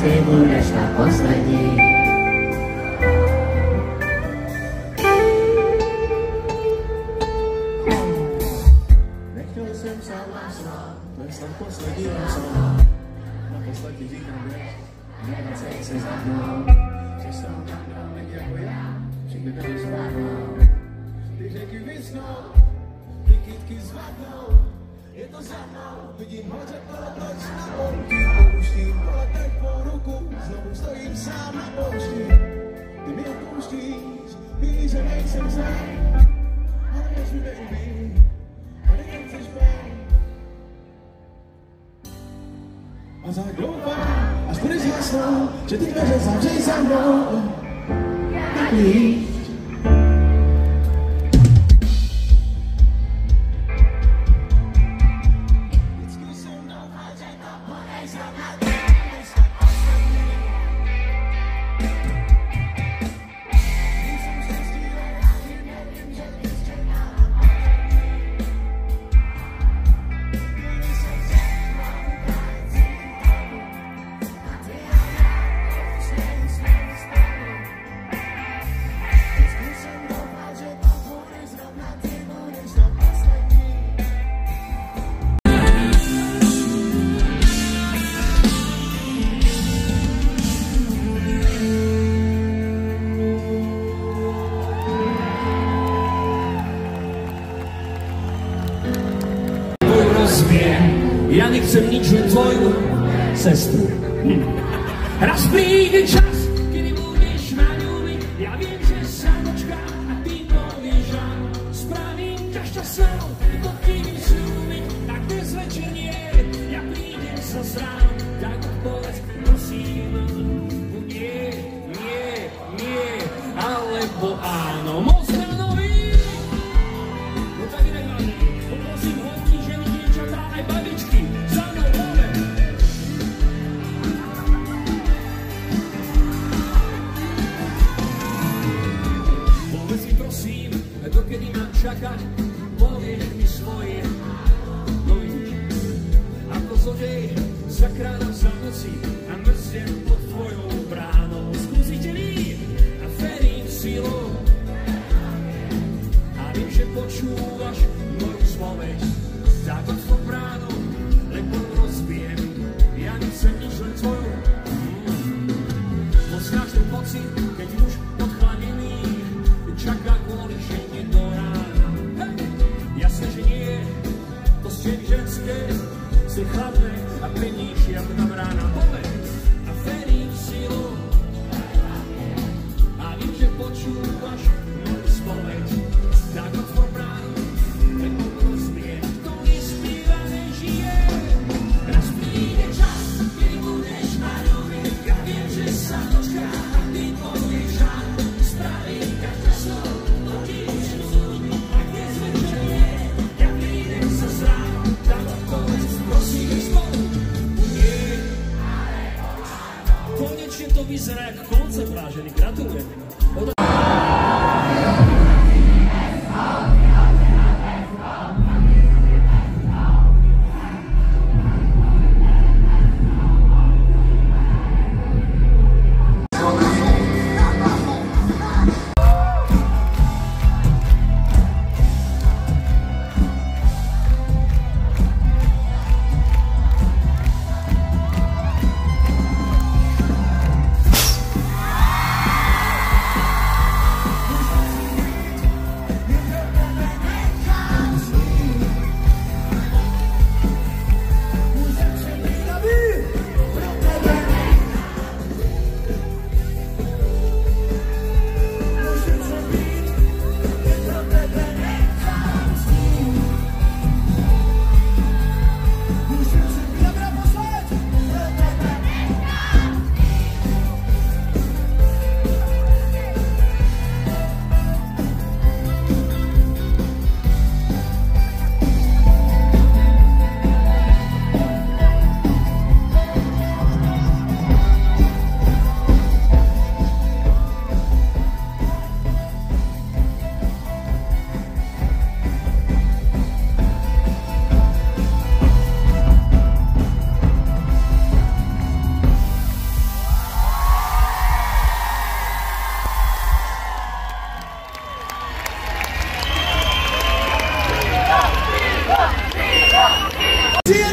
ty budeš ta poslední. Nechtěl jsem sám nasrát, to je snad poslední nasrát. Naposled ti říkám, nevracej se za mnou, že jsem tam dál lidi jako já, všichni tady zvládnou. Ty řeky vysnou, ty kytky zvadnou, je to za mnou, vidím hoře polotoč na pouti, pouštím poletek po ruku, znovu stojím sám na poušti. Ty mi opouštíš, víš, že nejsem sám, ale než mi baby, tady nechceš být. A tak doufám, až budeš jasnou, že ty dveře zavřej za mnou, tak líč. Ja nechcem nič, len tvoju sestru. Raz príde čas, kedy budeš ma ľúbiť. Ja viem, že sa dočkám a ty povieš áno. Spravím ťa šťastnou, poctivým slúbiť. Tak dnes večer nie, ja prídem sa sránom. Tak odpovedz, prosím, nie, nie, nie, alebo áno. Moc nový, no tak nevážne, poprosím hodky, ženy, dievčatá, aj babičky. Dokedy mám čakať, povieš mi svoje novinky. Ako zlodej zakrádam sa v noci a mrziem pod tvojou bránou. Skúsiteľný a verím silou a viem, že počúvaš moju spoveď. Tak otvor bránu, lebo rozbijem. Ja nechcem nič, len tvoju. Poznáš ten pocit, keď muž podchlanený čaká kvôli žene do rána. Jasne, že nie, to ste vy ženské, ste chladné a pevnejšie ako tam rána. Povedz a verím v silu a viem, že počúvaš moju spoveď. Tak otvor bránu, lebo rozbije, kto nespíva, nežije. Raz príde čas, kedy budeš ma ľúbiť. Ja viem, že sa dočká a ty povieš áno. Spravím ťa šťastnou, poctivým slúbiť. Tak dnes večer nie, ja prídem sa sránom. Tak odpovedz, prosím, spolu. Nie, ale Glory.